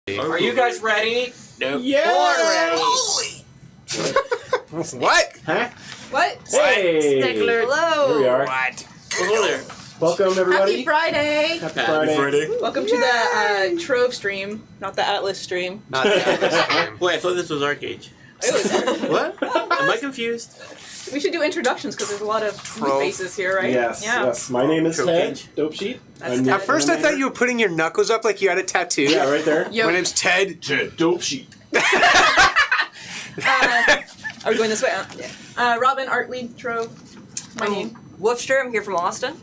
Are you guys ready? Nope. Yeah! What? Huh? What? Hey! Stickler. Hello. Here we are. What? Hello there. Welcome, everybody. Happy Friday. Happy Friday. Welcome to the Trove stream, not the Atlas stream. Not that. Wait, I thought this was Arcade. What? Am I confused? We should do introductions because there's a lot of new Trove. faces here, right? Yes, Yeah. yes. My name is Trove Ted, Cage. Dope Sheet. That's I'm Ted. the At first, I thought animator. you were putting your knuckles up like you had a tattoo. Yeah, right there. Yo. My name's Ted. Ted, Dope Sheet. Are we going this way? Yeah. Robin, art lead, Trove. My name. Woofster, I'm here from Austin.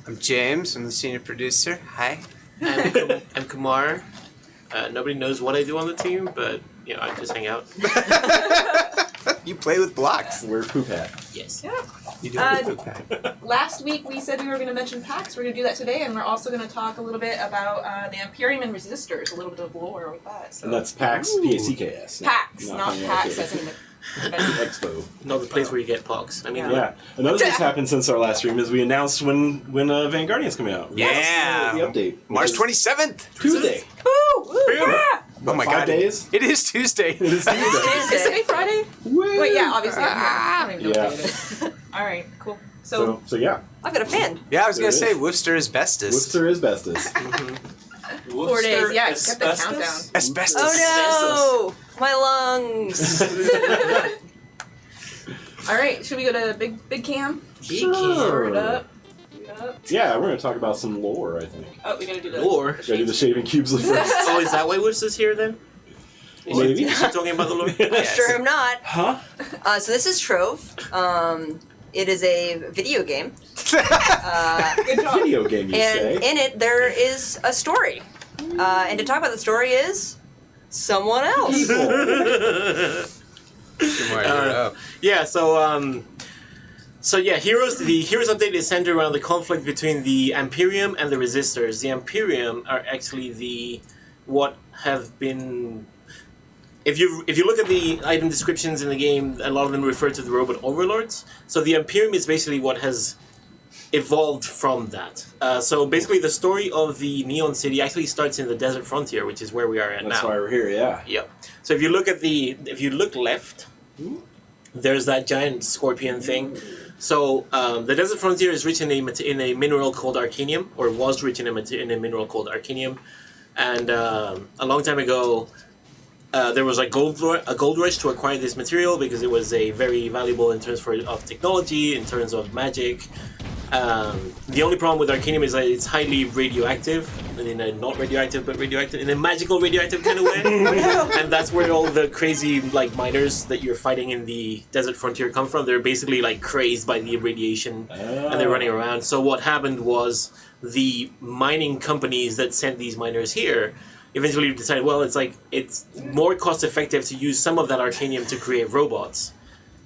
I'm James. I'm the senior producer. Hi. I'm Kumar. Nobody knows what I do on the team, but I just hang out. You play with blocks. We're Poop Hat. Yes. Yeah. You do Uh, Last week we said we were going to mention packs. We're going to do that today, and we're also going to talk a little bit about the Amperium and Resistors, a little bit of lore with that. So. And that's PAX, P-A-C-K-S. packs, not Honey packs, Arcade. as in the Expo. Not the place where you get pox. I mean, Yeah. Another thing's happened since our last stream is we announced when Vanguardian's coming out. Yeah. The update. March 27th. Tuesday. yeah. Oh my 5 god. days? It is Tuesday. It is Tuesday. Is today Friday? Woo! Wait, yeah, obviously. I don't even know Yeah. what day it is. All right, cool. So, So yeah. I've got a fan. Yeah, I was going to There say is. Woofster is bestest. Worcester is bestest. 4 days. Yeah, get the countdown. Asbestos. Oh no! My lungs! All right, should we go to Big Cam? Sure. Stir it up. Yeah, we're gonna talk about some lore, I think. Oh, we gotta do the Lore? the Gotta do the shapes. shaving cubes first. Oh, is that why Woods is here then? Maybe. Is she talking about the lore? Yes. Sure, I'm not. Huh? So this is Trove. It is a video game, Good job. Video game, you and say? in it there is a story. And to talk about the story is someone else. Yeah, so yeah, the Heroes update is centered around the conflict between the Amperium and the Resistors. The Amperium are actually what have been. If you look at the item descriptions in the game, a lot of them refer to the robot overlords. So the Amperium is basically what has evolved from that. So basically, the story of the Neon City actually starts in the Desert Frontier, which is where we are at That's now. why we're here, yeah. Yep. So if you look left, there's that giant scorpion thing. So the Desert Frontier is rich in a mineral called Arcanium, or was rich in a mineral called Arcanium, and a long time ago, there was a gold rush to acquire this material because it was a very valuable in terms of technology, in terms of magic. The only problem with Arcanium is that it's highly radioactive, in a not radioactive but radioactive in a magical radioactive kind of way, and that's where all the crazy miners that you're fighting in the Desert Frontier come from. They're basically crazed by the radiation, and they're running around. So what happened was the mining companies that sent these miners here eventually decided, well, it's more cost effective to use some of that Arcanium to create robots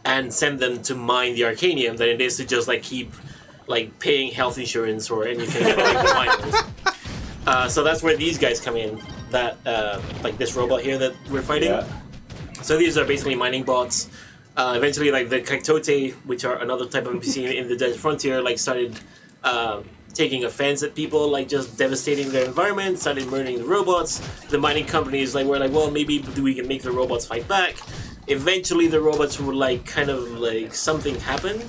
and send them to mine the Arcanium than it is to just keep paying health insurance or anything about the miners. So that's where these guys come in. That this robot here that we're fighting. Yeah. So these are basically mining bots. Eventually, the Cactote, which are another type of NPC in the Desert Frontier, started taking offense at people, just devastating their environment, started murdering the robots. The mining companies were well, maybe we can make the robots fight back. Eventually, the robots were something happened,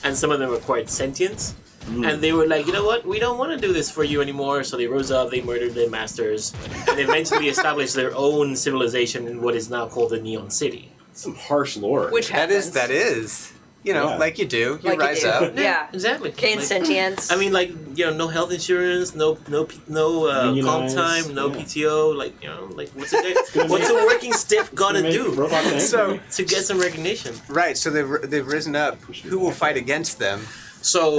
and some of them acquired sentience. And they were you know what? We don't want to do this for you anymore. So they rose up, they murdered their masters, and eventually established their own civilization in what is now called the Neon City. Some harsh lore. Which happens. That is. Yeah. Like you do. You Like you rise do. up. Yeah. Exactly. Gain sentience. I mean, no health insurance, no comp Unionized, time, no yeah. PTO. What's a working stiff gotta Make do robot tanks. So- to get some recognition? Right, so they've risen up. Who will fight against them? So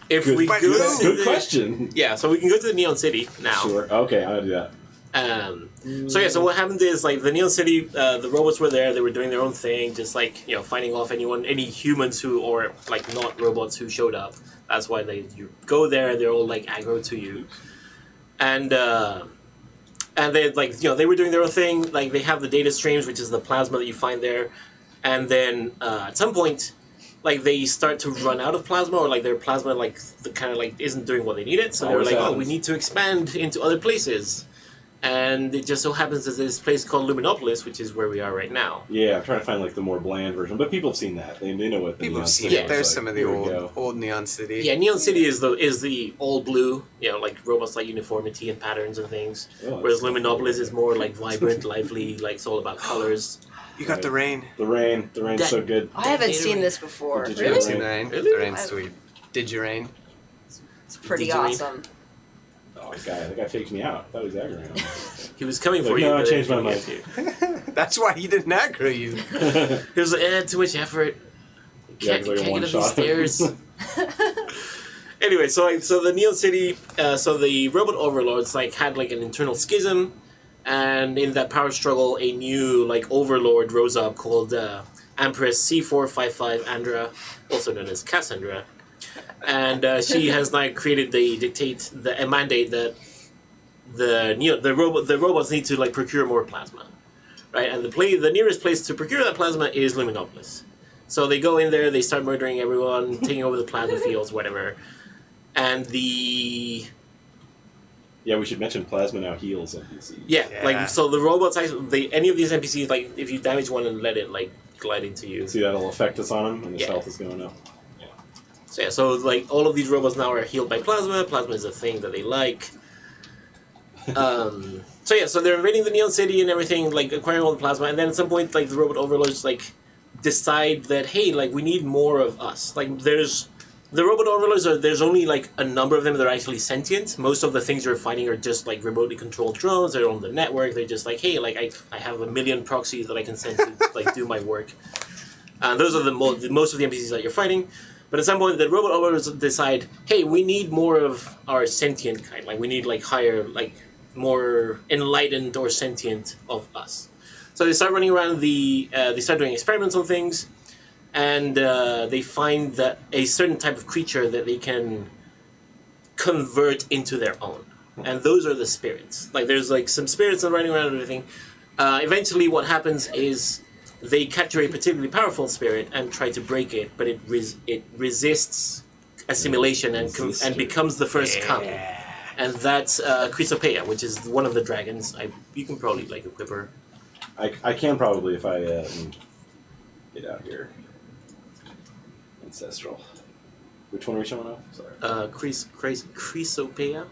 if we go Good, to good question. yeah, so we can go to the Neon City now. Sure. Okay, I'll do that. So what happened is the Neon City, the robots were there. They were doing their own thing, just fighting off any humans who or not robots who showed up. That's why you go there. They're all aggro to you, and they they were doing their own thing. They have the data streams, which is the plasma that you find there, and then at some point. They start to run out of plasma, or their plasma isn't doing what they needed. So they were Always we happens. need to expand into other places. And it just so happens that there's this place called Luminopolis, which is where we are right now. Yeah, I'm trying to find like the more bland version, but people have seen that. They know what the People Neon have seen City it. looks There's like. some of the Here we go. old Neon City. Yeah, Neon City is the all blue, like robots like uniformity and patterns and things. Oh, Whereas that's- Luminopolis is more like vibrant, lively, like it's all about colors. You got the rain. The rain's That- so good. I haven't seen this before. Did You you haven't Really? seen the rain? Really? The rain's I- sweet. Did you rain? It's pretty Did you read? awesome. Oh, the guy faked me out. I thought he was aggroing on me. He was coming for Like, you. no, I but changed then my he didn't get you. That's why he didn't aggro you. He was like, too much effort. Yeah, Can't, 'cause I can't get up these one-shot him. stairs. Anyway, so the Neon City, so the robot overlords had an internal schism, and in that power struggle, a new overlord rose up called Empress C455 Andra, also known as Cassandra, and she has created a mandate that the robots need to procure more plasma, right? And the nearest place to procure that plasma is Luminopolis. So they go in there, they start murdering everyone, taking over the plasma fields, whatever. And Yeah, we should mention Plasma now heals NPCs. Yeah. so the robots any of these NPCs if you damage one and let it glide into you. See, that'll affect us on him, and his Yeah. health is going up. So all of these robots now are healed by plasma. Plasma is a thing that they like. So they're invading the Neon City and everything, acquiring all the plasma, and then at some point the robot overlords decide that hey, we need more of us. There's the robot overlords there's only a number of them that are actually sentient. Most of the things you're fighting are just remotely controlled drones. They're on the network. They're just hey, I have a million proxies that I can send to do my work. And those are most of the NPCs that you're fighting. But at some point, the robot overlords decide, hey, we need more of our sentient kind. We need higher, more enlightened or sentient of us. So they start running around they start doing experiments on things, and they find that a certain type of creature that they can convert into their own. And those are the spirits. There's some spirits running around and everything. Eventually what happens is they capture a particularly powerful spirit and try to break it, but it resists assimilation and becomes the first kami. And that's Chrysopeia, which is one of the dragons. You can probably equip her. I can probably if I get out here. Ancestral. Which one are we showing off? Sorry. Chrysopeia.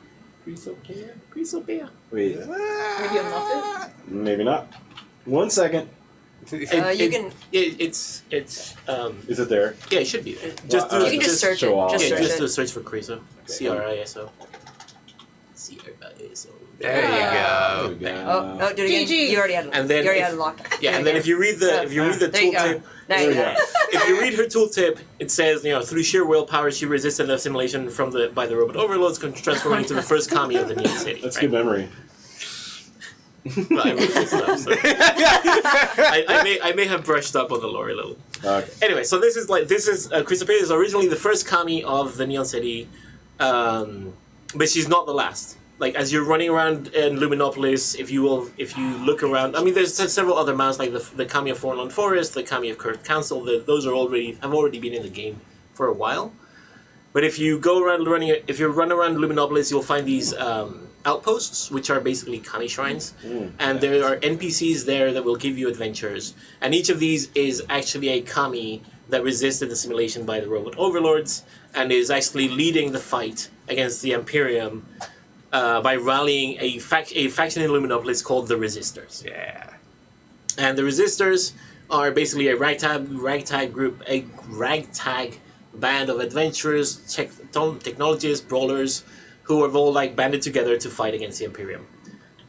Chrysopeia. Wait, Maybe unlocked it? maybe not. 1 second. You can It's Is it there? yeah, it should be there. Well, you can just search show it. off. Just Yeah, search just it. do a search for Criso. Okay. CRISO. CRISO. There you There go. we go. Oh, do it again. GG. You already had it. And then you already if- had it locked. Yeah, and then if you read the there you go. tooltip, There There you we go. go. if you read her tooltip, it says through sheer willpower she resisted assimilation by the robot overlords, transforming into the first kami of the Neon City. That's right? good memory. Well, I wrote this stuff, so. I may have brushed up on the lore a little. Okay. Anyway, so this is Chrysopeia is originally the first kami of the Neon City, but she's not the last. As you're running around in Luminopolis, if you look around, there's several other mounts the kami of Forlorn Forest, the kami of Curved Council. Those have already been in the game for a while. But if you run around Luminopolis, you'll find these outposts, which are basically kami shrines, and there are NPCs there that will give you adventures. And each of these is actually a kami that resisted assimilation by the robot overlords, and is actually leading the fight against the Amperium by rallying a faction in Luminopolis called the Resistors. Yeah. And the Resistors are basically a ragtag group, a ragtag band of adventurers, technologists, brawlers, who have all banded together to fight against the Imperium.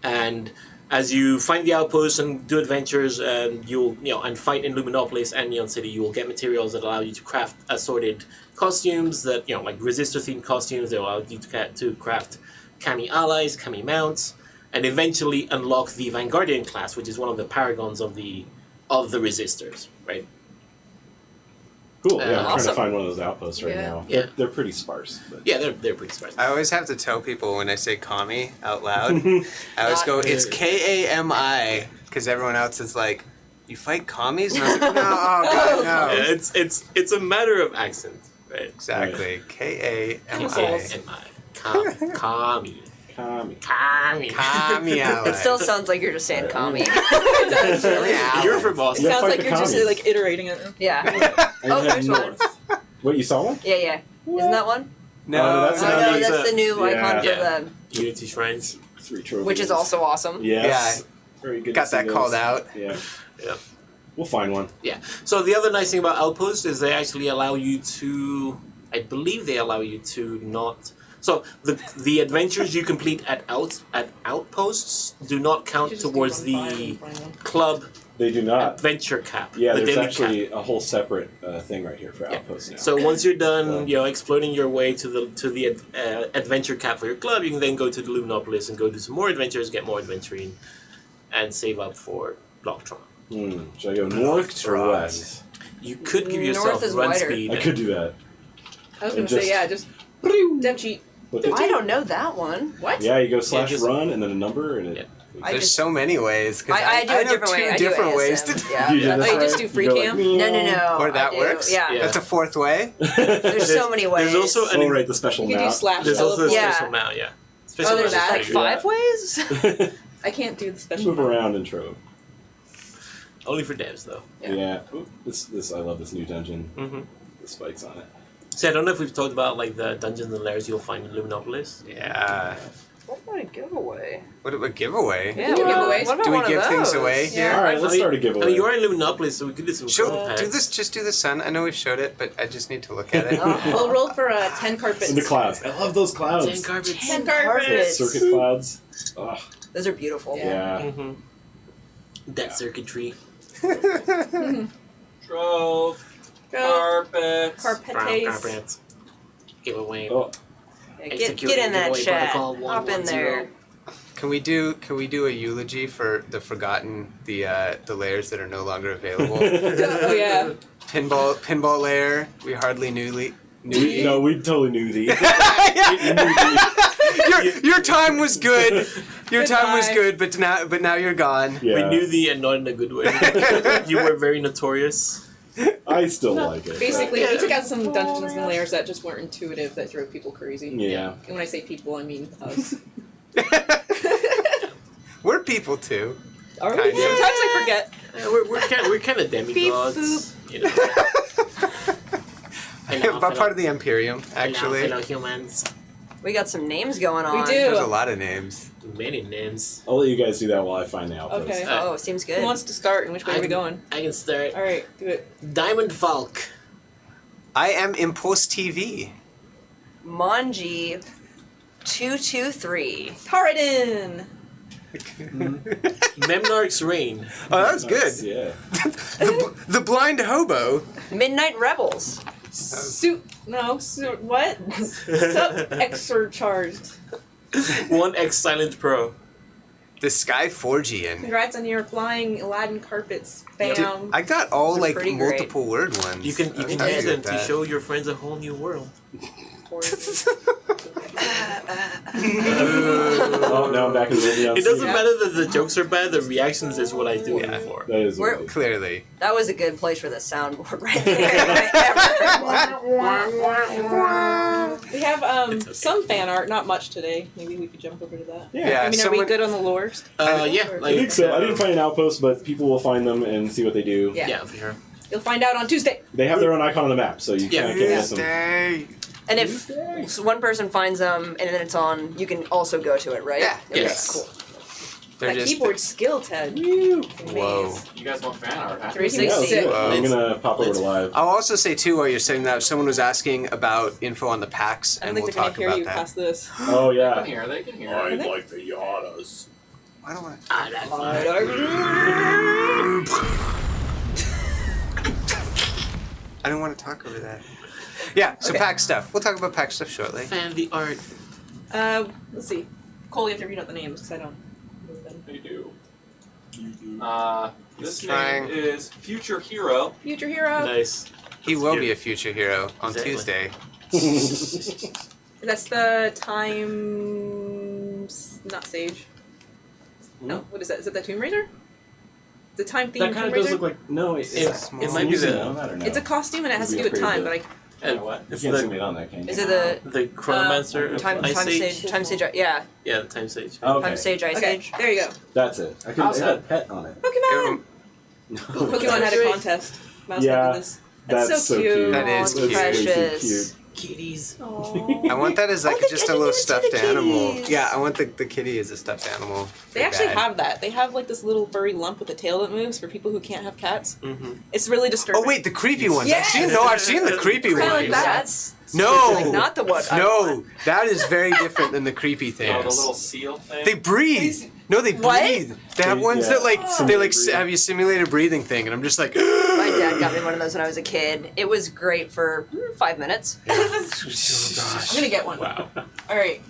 And as you find the outposts and do adventures, and and fight in Luminopolis and Neon City, you will get materials that allow you to craft assorted costumes that resistor-themed costumes that allow you to craft kami allies, kami mounts, and eventually unlock the Vanguardian class, which is one of the paragons of the resistors, right? Cool. Yeah, I'm trying Awesome. to find one of those outposts right Yeah. now. Yeah. They're pretty sparse. But. Yeah, they're pretty sparse. I always have to tell people when I say kami out loud, I always go, it's Kami, because everyone else is like, you fight commies? And I was like, no, oh God, no. Yeah, it's a matter of accent, right? Exactly. Kami. Kami. Kami. Kami. Kami. Kami allies. It still sounds like you're just saying commie. You're from Boston. It Yeah, sounds fight like the you're just commies. like iterating it. Yeah. And Oh, you have there's one. North. What, you saw one? Yeah. Isn't that one? No, Oh, that's Oh not no, these, that's the new icon for Yeah. the, Unity Shrines. 3 trophies. which is also awesome. Yes. Very good. got to see that called those. out. Yeah. Yeah. We'll find one. Yeah. So the other nice thing about Outpost is they actually allow you to. I believe they allow you to not. So the adventures you complete at outposts do not count towards the club They do not. adventure cap. Yeah, the there's daily actually cap. a whole separate thing right here for Yeah. Outposts now. So once you're done, exploring your way to the adventure cap for your club, you can then go to the Luminopolis and go do some more adventures, get more adventuring, and save up for Blocktron. Should I go north or Blocktron. west? You could give North yourself is run wider. speed. I could do that. I was And gonna say, yeah, just dev cheat. Look at I don't know that one. What? Yeah, you go Yeah, just- /run and then a number and it. Yeah. I There's just so many ways. 'Cause I do a know different way. two I do different ways ASM. to do Yeah. You do that's this Oh, you right. just do free You go cam? No. Or that I do. works? Yeah. Yeah. That's a fourth way. There's so many ways. There's also Oh, right, the special You can do mount. slash There's also a teleport. Yeah. special mount, yeah. Oh, Special there's mount is like pretty five ways? I can't do the special. Move around in Trove. good. Only for devs, though. Yeah. Ooh, this I love this new dungeon. Mm-hmm. The spikes on it. So I don't know if we've talked about like the dungeons and lairs you'll find in Luminopolis. Yeah. What about a giveaway? What about a giveaway? Yeah, Giveaways. what about Do we one give of things those? away Yeah. here? All right, let's start a I giveaway. mean, you're in Luminopolis, so we could do some Show, cool do pets. this. Just do the sun. I know we've showed it, but I just need to look at it. We'll roll for 10 carpets. In the clouds. I love those clouds. 10 carpets. 10 carpets. carpets. Circuit clouds. Ugh. Those are beautiful. Yeah. Mm-hmm. That circuitry. Trove. Go. Carpets. Brown Carpetes. carpets. Giveaway. Oh, Yeah, Execute get in that giveaway chat. protocol Hop in 110. there. Can we do a eulogy for the forgotten the layers that are no longer available? Oh, yeah. Pinball layer. We hardly knew. no, we totally knew these. Your time was good. Your time was Goodbye. good, but now you're gone. Yeah. We knew thee and not in a good way. You were very notorious. I still like it. Basically, we took out some dungeons and layers that just weren't intuitive, that drove people crazy. Yeah. And when I say people, I mean us. We're people too. Are we? Kind of. Sometimes I forget. Yeah, we're kind of demigods. You know. But part of the Imperium, actually. Fellow humans. We got some names going on. We do. There's a lot of names. Many names. I'll let you guys do that while I find the outpost. Okay. Oh, seems good. Who wants to start and which way are we going? I can start. Alright, do it. Diamond Falk. I am Impost TV. Manji 223. Taradin! Memnarch's Reign. Oh, that was Nice, good. Yeah. The blind hobo. Midnight Rebels. What? Sub-exercharged. 1x Silent Pro. The Sky Forgian. Congrats on your flying Aladdin carpets. Bam. Dude, I got all They're like pretty great. multiple word ones. You can I was use happy them with to that. show your friends a whole new world. Oh, now I'm back in the It doesn't matter that the jokes are bad, the reactions is what I do it Yeah. for. That is We're- what it is. Clearly. That was a good place for the soundboard right there. We have some fan art, not much today. Maybe we could jump over to that. Yeah. I mean, are someone- we good on the lore? Yeah, I like, think so. I didn't find an outpost, but people will find them and see what they do. Yeah. Yeah, for sure. You'll find out on Tuesday. They have their own icon on the map, so you Yeah. kind of can't miss them. Tuesday. And if one person finds them and then it's on, you can also go to it, right? Yeah. Okay, Yes. cool. They're That just keyboard skill, Ted. whoa. You guys want fan art, huh? 360. Yeah, let's do it. Wow. I'm gonna pop over to live. I'll also say too while you're saying that someone was asking about info on the packs, I don't and think we'll they're gonna talk hear about you that. past this. Oh They yeah. can hear, they can hear. I like the Yadas. I don't want. I don't want to talk over that. Yeah. So Okay. pack stuff. We'll talk about pack stuff shortly. Fan the art. Let's see. Cole, you have to read out the names because I don't know them. They do. This Trying. name is Future Hero. Future hero. Nice. He will be a future hero on Exactly. Tuesday. That's the time. Not Sage. No, what is that? Is it the Tomb Raider? The time theme That kind Tomb of does Raider? look like no. It's It might be using the- them, I don't know. It's a costume and it has to do Maybe with time, upgrade And what? You it's can't zoom the, in on that, can you? Is it the Chronomancer of time Ice Age? sage? Time sage. Yeah. Yeah, the Time Sage. Okay. Time sage. Ice Okay, age. there you go. That's it. I couldn't. It had a pet on it. Pokemon. Pokemon had a Great. contest. Mouse Yeah. did this. That's so cute. That is Aw, cute. Way too precious. cute. Kitties. I want that as like the- just I a little didn't see the stuffed animal. kitties. Yeah, I want the kitty as a stuffed animal. They Pretty actually bad. have that. They have like this little furry lump with a tail that moves for people who can't have cats. Mm-hmm. It's really disturbing. Oh wait, the creepy ones. Yes! I've seen the creepy Kinda ones. like that. That's No, like not the one. I no, want. that is very different than the creepy Oh, things. the little seal thing. They breathe. No, they What? breathe. They have They- ones yeah. that like Oh. they like Simulate have you simulate a breathing thing, and I'm just like. My dad got me one of those when I was a kid. It was great for 5 minutes. I'm gonna get one. Wow. All right.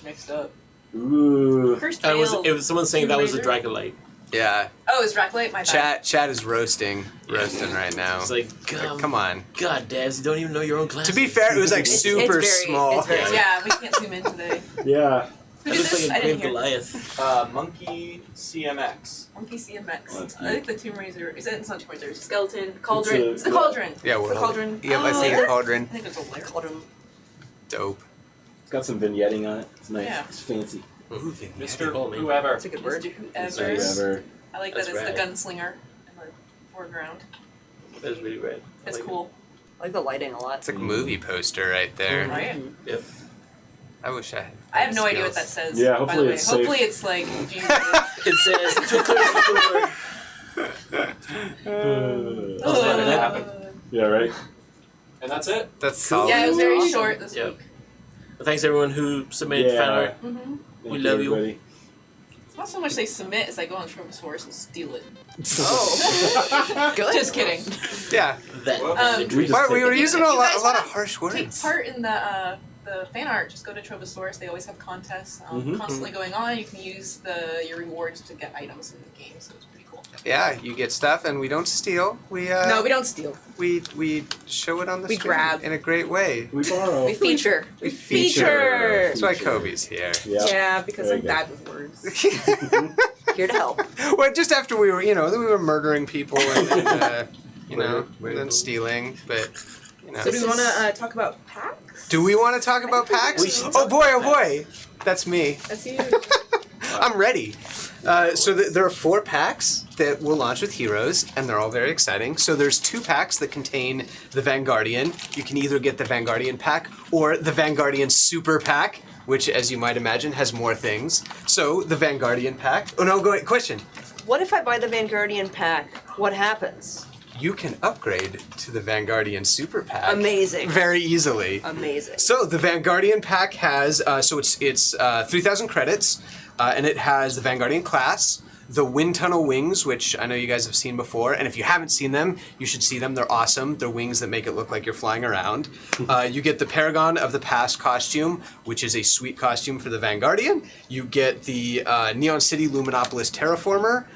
Next up, Ooh. Cursed It was, Tale. it was someone saying that was a Razor? Dragonite. Yeah, Oh, it's Dracula. My bad. chat is roasting right now. It's like, Come on. God, Daz, you don't even know your own class. To be fair, it was like It's super very- small. it's very- Yeah, we can't zoom in today. Yeah. Who It did looks this? like I a didn't Great hear. Goliath. Monkey CMX. Monkey CMX. Oh, that's I like the Tomb Raider. Is it? It's not Tomb Raider. It's Skeleton. Cauldron. It's It's the Cauldron. Yeah, It's we're the holding- Cauldron. Yep, I Oh, see I a cauldron. think it's a layer. Cauldron. Dope. It's got some vignetting on it. It's nice. Yeah. It's fancy. Moving. Mr. Oh, man. Whoever. That's a good word. Mr. It's Whoever. whatever. I like That's that it's rad. the gunslinger in the foreground. That's really red. I It's like cool. I like the lighting a lot. It's like a movie poster right there. Mhm. Right? it. Yep. I wish I had. I have no idea what skills. that says. Yeah, by hopefully the way. it's safe. Hopefully it's like Jesus. It says Twitter. Oh, that didn't happen. Yeah, right? And that's it. That's solid. Yeah, it was very Awesome. short this Yep. week. Well, thanks everyone who submitted Yeah. fan art. Mm-hmm. Thank We love you. everybody. It's not so much they submit as they go on Trove's horse and steal it. Oh. Good. Just kidding. Yeah. That Um, imagery. just Why, we take were it. using If a you lot guys of wanna harsh Take words. part in the fan art. Just go to Trovosaurus. They always have contests Mhm. constantly going on. You can use your rewards to get items in the game, so it's pretty cool. Yeah, you get stuff, and we don't steal. We No, we don't steal. we show it on the We stream grab. in a great way. We borrow. We feature. We Feature. That's why Kobe's here. Yeah. Yeah, because Very I'm good. bad with words. Here to help. Well, just after we were, we were murdering people and then, Murder. and then stealing, but, So do we want to talk about packs? Do we want to talk about packs? We should Oh talk boy, about oh boy, that's me. That's you. I'm ready. So there are 4 packs that will launch with heroes, and they're all very exciting. So there's 2 packs that contain the Vanguardian. You can either get the Vanguardian pack or the Vanguardian Super Pack, which, as you might imagine, has more things. So the Vanguardian pack. Oh no, go ahead. Question. What if I buy the Vanguardian pack? What happens? You can upgrade to the Vanguardian Super Pack. Amazing. Very easily. Amazing. So the Vanguardian pack has it's 3,000 credits, and it has the Vanguardian class, the wind tunnel wings, which I know you guys have seen before, and if you haven't seen them, you should see them. They're awesome. They're wings that make it look like you're flying around. You get the Paragon of the Past costume, which is a sweet costume for the Vanguardian. You get the Neon City Luminopolis Terraformer.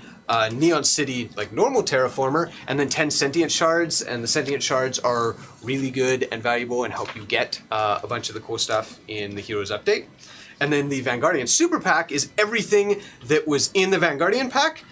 Neon City, like normal terraformer, and then 10 sentient shards, and the sentient shards are really good and valuable and help you get a bunch of the cool stuff in the Heroes Update. And then the Vanguardian Super Pack is everything that was in the Vanguardian pack,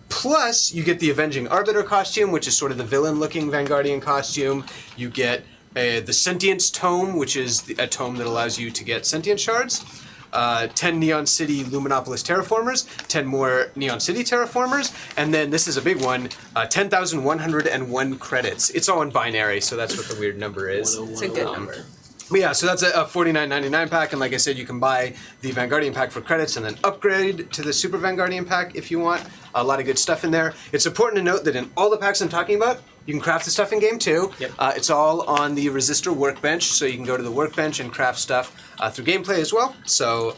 plus you get the Avenging Arbiter costume, which is sort of the villain-looking Vanguardian costume. You get the Sentience Tome, which is a tome that allows you to get sentient shards. 10 Neon City Luminopolis Terraformers, 10 more Neon City Terraformers, and then this is a big one, 10,101 credits. It's all in binary, so that's what the weird number is. It's a good number. But yeah, so that's a $49.99 pack, and like I said, you can buy the Vanguardian pack for credits and then upgrade to the Super Vanguardian pack if you want. A lot of good stuff in there. It's important to note that in all the packs I'm talking about, you can craft the stuff in game too. Yep. It's all on the Resistor workbench, so you can go to the workbench and craft stuff through gameplay as well. So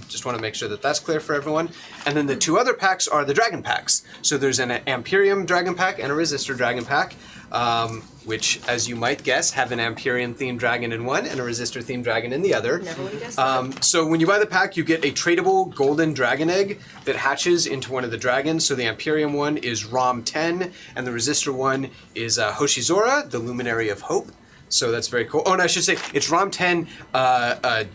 just want to make sure that that's clear for everyone. And then the 2 other packs are the Dragon packs. So there's an Amperium Dragon pack and a Resistor Dragon pack, which, as you might guess, have an Amperium themed dragon in one and a Resistor themed dragon in the other. Never would have guessed that. So when you buy the pack, you get a tradable golden dragon egg that hatches into one of the dragons. So the Amperium one is Rom 10, and the Resistor one is Hoshizora, the Luminary of Hope. So that's very cool. Oh, and I should say, it's Rom 10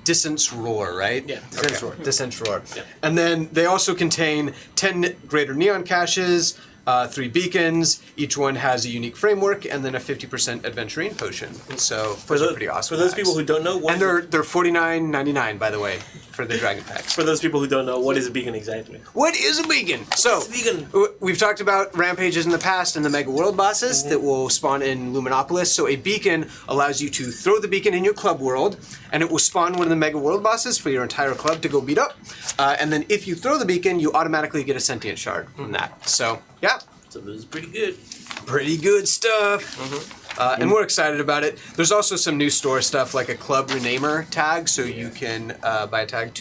Dissonance Roar, right? Yeah, Dissonance Roar. Dissonance Roar. Yeah. And then they also contain 10 Greater Neon Caches, 3 beacons. Each one has a unique framework, and then a 50% adventuring potion. So those are pretty awesome. For those packs. people who don't know, what And they're $49.99, by the way, for the dragon packs. for those people who don't know, what is a beacon exactly? What is a beacon? So What's a beacon? we've talked about rampages in the past and the mega world bosses that will spawn in Luminopolis. So a beacon allows you to throw the beacon in your club world, and it will spawn one of the mega world bosses for your entire club to go beat up. And then if you throw the beacon, you automatically get a sentient shard from that. So yeah, So this is pretty good. pretty good stuff. And we're excited about it. There's also some new store stuff like a club renamer tag, so you can buy a tag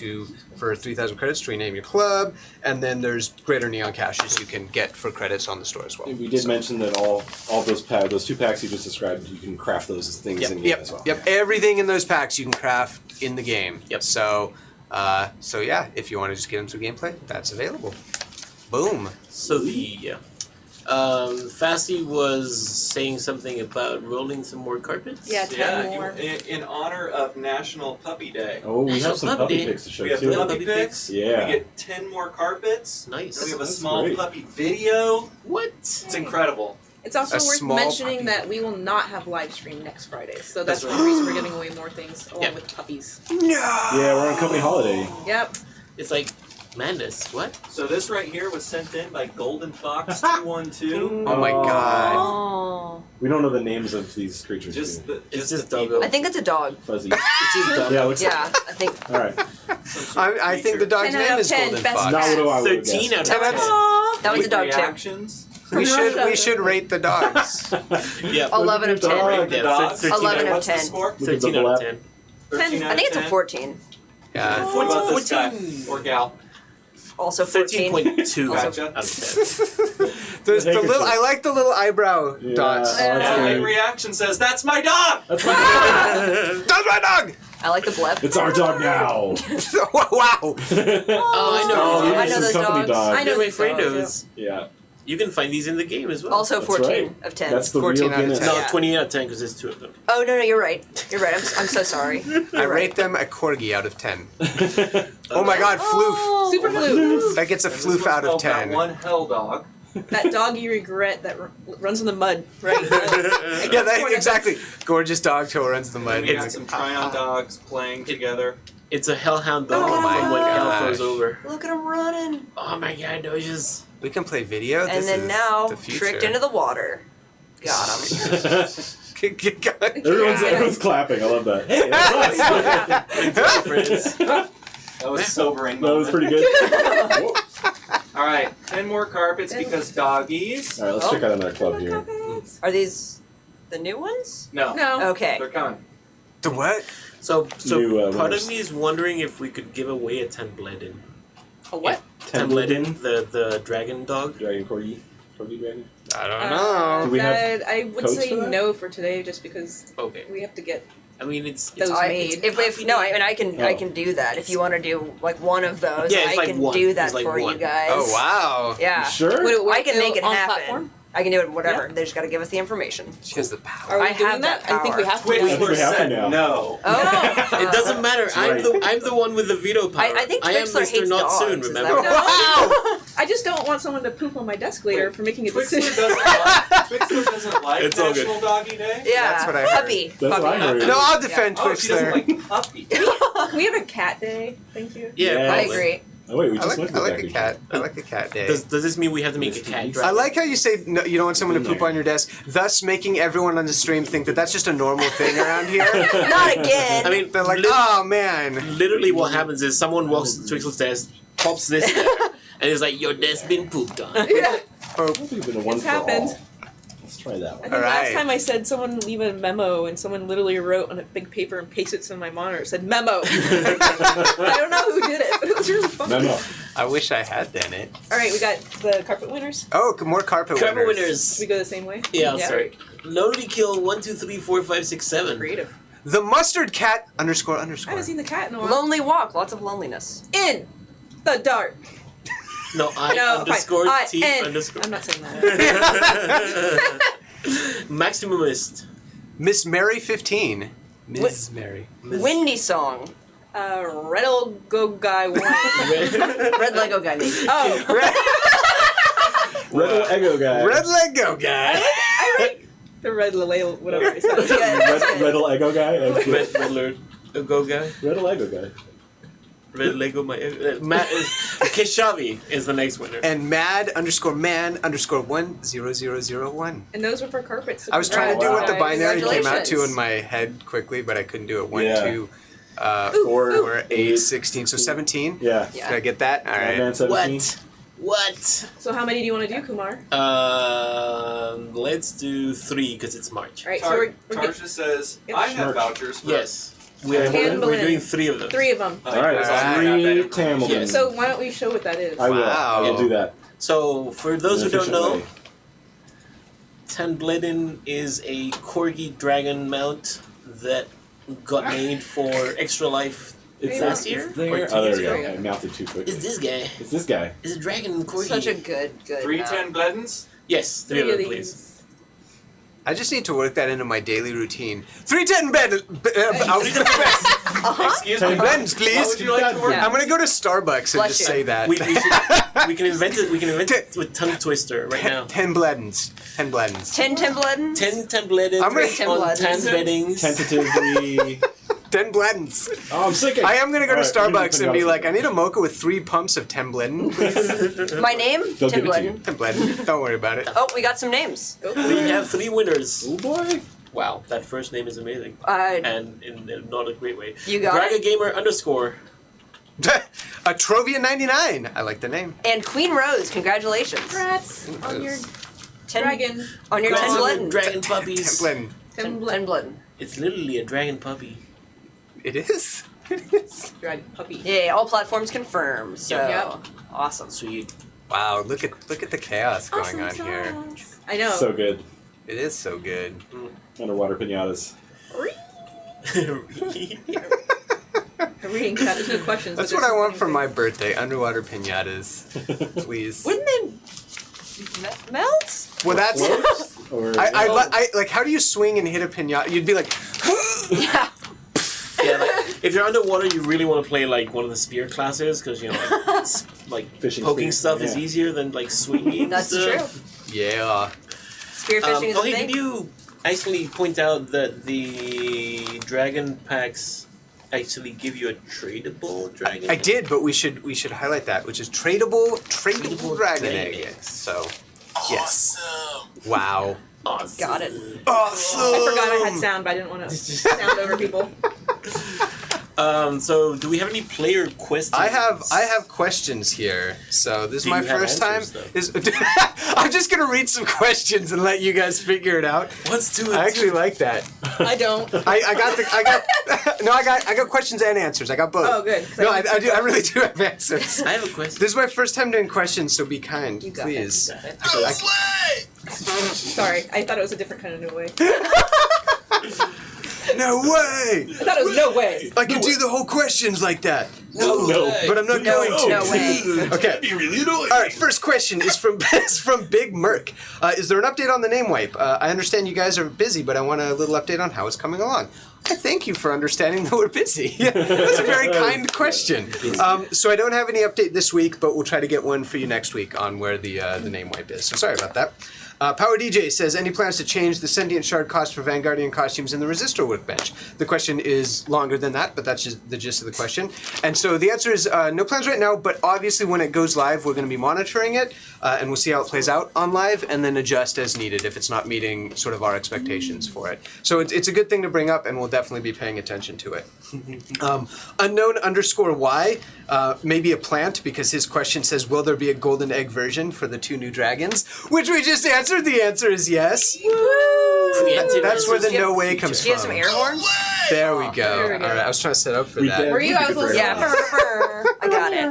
for 3,000 credits to rename your club. And then there's greater neon caches you can get for credits on the store as well. We did mention that all those those 2 packs you just described, you can craft those as things in game as well. Yep. Everything in those packs you can craft in the game. Yep. So yeah, if you want to just get them through gameplay, that's available. Boom. So Fasty was saying something about rolling some more carpets. Yeah, 10 more. In honor of National Puppy Day. Oh, we have some Puppy puppy Day. pics to show We have too. puppy pics. Yeah. We get 10 more carpets. Nice. We have a That's small great. puppy video. What? It's incredible. It's also A worth small mentioning puppy. that we will not have live stream next Friday, so that's That's one reason we're giving away more things along Yeah. with puppies. No. Yeah, we're on company holiday. Yep. It's like madness. What? So this right here was sent in by Golden Fox 212. Oh my god. Oh. We don't know the names of these creatures. Just do the It's just just the doggo. I think it's a dog. we? Fuzzy. It's just dumb. Yeah, it looks Yeah, I think. All right. I think the dog's 10 out name of is 10, Golden best Fox. Not what I would have 13 out of 10 out 10. of Aww. That was a dog too. reactions. We should rate the dogs. Yeah. 11 of 10. Rate the Yeah, dogs. 13 11 of What's the 10. score? 13 out of 10. 13 out I think of it's a 10. 14. Yeah. What about this guy? 14. Or gal? Also 14. 13.2 out Gotcha. of 10. There's the handkerchief. little. I like the little eyebrow Yeah. dots. That's My great. reaction says, "That's my dog." That's my That's my dog. I like the bleb. It's our dog now. Wow. Oh, I know. Oh, I this know is those company dogs. dog. I know my these friend dogs, knows. Yeah. You can find these in the game as well. Also That's 14 right. of 10. That's the 14 real out of Guinness. 10. No, Yeah. 20 out of 10 because there's 2 of them. Oh, no, you're right. You're right. I'm so sorry. I You're right. rate them a corgi out of 10. Oh my god, floof. Super floof. That gets a And this floof one's out of called That 10. one hell dog. That dog you regret that runs in the mud, right? Yeah, exactly. Gorgeous dog till it runs in the mud. We got some Tryon dogs playing together. It's a hellhound dog Oh my from when hell gosh. throws over. Look at him running. Oh my god, Dodges. We can play video. And This then is now, the future. tricked into the water. Got him. Everyone's clapping. I love that. Hey, that's us. That was sobering. That was moment. pretty good. Oh. All right, 10 more carpets because doggies. All right, let's check out another club here. Are these the new ones? No, No. Okay. they're coming. The what? So New, part winners. of me is wondering if we could give away a 10 Bledin. A what? 10 Bledin, the dragon dog. Dragon Corgi Dragon. I don't know. Do we have I would codes say for that? no for today, just because Okay. we have to get I mean, it's those I, made. if no, I mean I can Oh. do that. If you want to do like one of those, Yeah, it's I like can one. do that It's like for one. you guys. Oh wow. Yeah. You sure? Would it work I can make it on happen. platform? I can do it whatever. They just got to give us the information. She has the power. Are we I doing have that? that I think we power. have to. Twitch I think we have to said now. no. Oh. It doesn't matter. right. I'm the one with the veto power. I think I am Twixler Mr. hates Not dogs. Soon. Is Remember? that Wow. I just don't want someone to poop on my desk later for making a Twixler decision. doesn't like It's all good. National Doggy Day. Yeah. That's what I heard. Puppy. That's what I Puppy. heard. No, I'll defend Oh, she doesn't Twixler. like puppy. Can we have a cat day? Thank you. Yeah, Yeah. I probably. agree. Oh wait, we I just like, looked I at like that a cat. I like a cat day. Does this mean we have to make a cat I dragon? like how you say no, you don't want someone to In poop there. on your desk, thus making everyone on the stream think that that's just a normal thing around here. Not again. I mean, They're like, oh man. literally what happens is someone walks to Twixel's desk, pops this there, and is like, your desk been pooped on. Yeah. I don't think it's been a one It's for all. happened. Let's try that I one. think All last right. time I said someone leave a memo and someone literally wrote on a big paper and pasted it on my monitor. It said memo. I don't know who did it, but it was really fun. No. I wish I had done it. All right, we got the carpet winners. Oh, more carpet Carpet winners. winners. Should we go the same way? Yeah, Yeah. sorry. Lonely kill 1, 2, 3, 4, 5, 6, 7. Creative. The mustard cat underscore I underscore. haven't seen the cat in a while. Lonely walk. Lots of loneliness. In the dark. No, I No, underscore fine. T N. underscore. I'm not saying that. Maximumist. Miss Mary 15. Miss Mary. Windy song. Red old go guy one. Red Lego guy maybe. Oh, Red Lego guy. Red Lego guy. I like the red Lele, whatever it That's says. good. That's good. Red Lego guy. That's good. Red Lego guy. Red Lego guy. Red Lego my Matt Keshavi is the next winner. And mad_man_10001. And those were for carpets. So I was trying to do what the congrats. binary came out to Congratulations. in my head quickly, but I couldn't do it. 1, Yeah. 2, 4, 4, 8, 16. So 17. Yeah. Yeah. Did I get that? All right. Man 17. What? So how many do you want to do, Kumar? Let's do 3 because it's March. All right, so we're Tarsha says, Yep. I have Smirk. vouchers for Yes. Anne We're Boleyn. doing 3 of them. 3 of them. Oh, All right. Alright. 3 Tamilton. Yes. So why don't we show what that is? I will. Wow. I will do that. So for those who In an don't know, efficient Tanbledin is a corgi dragon mount that got made for Extra Life It's last year or 2 there. years Oh, there we ago. go. I mounted too quickly. Is this guy? It's this guy. Is a dragon corgi? Such a good. 310 Bledens? Yes, 3 of them, please. I just need to work that into my daily routine. 310 Excuse me. blends, How please. would you like to work? Yeah. I'm gonna go to Starbucks and Bless just you. say that. We can invent it. We can invent it with tongue twister right now. 10 blends. 10 blends. 10 Bledens? 10 Tanbledin I'm gonna- Ten on Bledins. 10 beddings. Tentatively. 10 blends. Oh, I'm sinking. I am gonna go to Alright, we need Starbucks put and be it like, I need a mocha with 3 pumps of 10 blend. My name? They'll Tim give it to you. Bleden. 10 blend. Don't worry about it. Oh, we got some names. We have 3 winners. Oh boy. Wow, that first name is amazing. And in not a great way. You got Braga it? Gamer _ A Trovia 99. I like the name. And Queen Rose, congratulations. Congrats on your 10 dragon. On your 10 Dragon- Bledens. Dragon 10 puppies. blend. 10 Bleden. It's literally a dragon puppy. It is. It is. Dragon puppy. Yeah, all platforms confirmed. So Yep. awesome. Sweet. Wow, look at the chaos going on here. I know. So good. It is so good. Underwater pinatas. I'm reading chat. There's no questions. That's but what I there's want for something my birthday. Underwater pinatas. Please. Wouldn't they melt? Well, that's. Or I like. How do you swing and hit a pinata? You'd be like. Yeah. Yeah, like, if you're underwater, you really want to play like one of the spear classes because like Fishing poking spear, stuff is yeah. easier than like swinging. That's stuff. true. Yeah. Spearfishing is a Hey, thing. did you actually point out that the dragon packs actually give you a tradable dragon? I did, but we should highlight that, which is tradable Tradable dragon dragon egg. eggs. So, yes. Wow. Awesome. Got it. Awesome. I forgot I had sound, but I didn't want to sound over people. So, do we have any player questions? I have questions here. So this is Do my you have first time. answers, I'm just gonna read some questions and let you guys figure it out. Let's do it. I actually like that. I don't. I got questions and answers. I got both. Oh, good. 'cause No, I- I do. I really do have answers. I have a question. This is my first time doing questions, so be kind, You got please. It. You got it. So, Sorry, I thought it was a different kind of no way. No way! I thought it was no way. I can do the whole questions like that. No. But I'm not going to. No way. Okay. Be really annoying. All right. First question is from Big Merc. Is there an update on the name wipe? I understand you guys are busy, but I want a little update on how it's coming along. I thank you for understanding that we're busy. That's a very kind question. So I don't have any update this week, but we'll try to get one for you next week on where the name wipe is. So sorry about that. Power DJ says, any plans to change the Sentient Shard cost for Vanguardian costumes in the Resistor workbench? The question is longer than that, but that's just the gist of the question. And so the answer is no plans right now, but obviously when it goes live, we're going to be monitoring it, and we'll see how it plays out on live, and then adjust as needed if it's not meeting sort of our expectations for it. So it's a good thing to bring up, and we'll definitely be paying attention to it. Unknown_Y, maybe a plant, because his question says, will there be a golden egg version for the 2 new dragons? Which we just answered. The answer is yes. Preemptive That's where the answers. no way comes Do you have from. some air horns? There we go. There we go. All right, I was trying to set up for We that. did. Were you? I was We could listening. Yeah. I got it.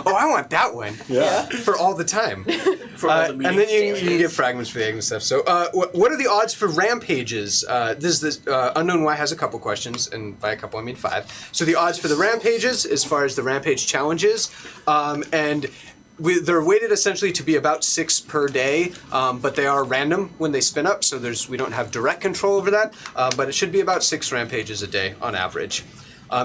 Oh, I want that one Yeah. for all the time. For all the And then you can get fragments for the egg and stuff. So, what are the odds for rampages? This Unknown Y has a couple questions, and by a couple I mean 5. So the odds for the rampages, as far as the rampage challenges, and they're weighted essentially to be about 6 per day, but they are random when they spin up, so we don't have direct control over that. But it should be about 6 rampages a day on average.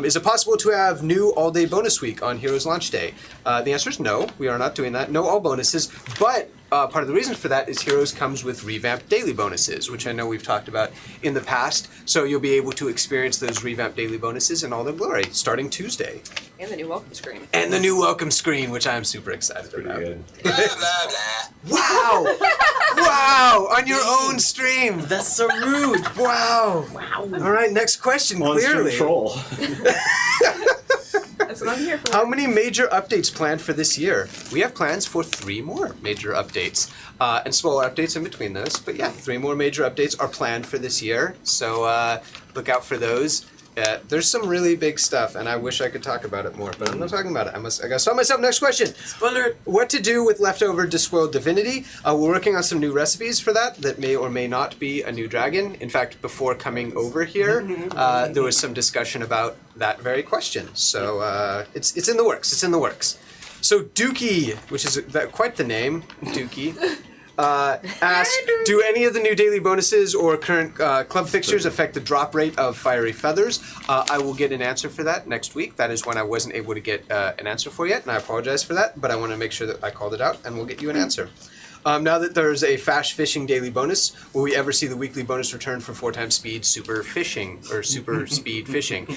Is it possible to have new all-day bonus week on Heroes launch day? The answer is no. We are not doing that. No all bonuses. But part of the reason for that is Heroes comes with revamped daily bonuses, which I know we've talked about in the past. So you'll be able to experience those revamped daily bonuses in all their glory starting Tuesday. And the new welcome screen. And the new welcome screen, which I'm super excited Pretty about. good. Wow! Wow! On your own stream! That's so rude. Wow! Wow! All right, next question, On-stream clearly. troll. That's what I'm here for. How many major updates planned for this year? We have plans for 3 more major updates. And smaller updates in between those. But yeah, 3 more major updates are planned for this year. So look out for those. There's some really big stuff, and I wish I could talk about it more, but I'm not talking about it. I gotta stop myself. Next question. Spoiler. What to do with leftover despoiled divinity? We're working on some new recipes for that may or may not be a new dragon. In fact, before coming over here, there was some discussion about that very question. So it's in the works. It's in the works. So Dookie, which is quite the name, Dookie, asks, do any of the new daily bonuses or current club fixtures affect the drop rate of Fiery Feathers? I will get an answer for that next week. That is when I wasn't able to get an answer for yet, and I apologize for that, but I want to make sure that I called it out, and we'll get you an answer. Now that there's a Fash Fishing daily bonus, will we ever see the weekly bonus return for 4 times speed super fishing, or super speed fishing?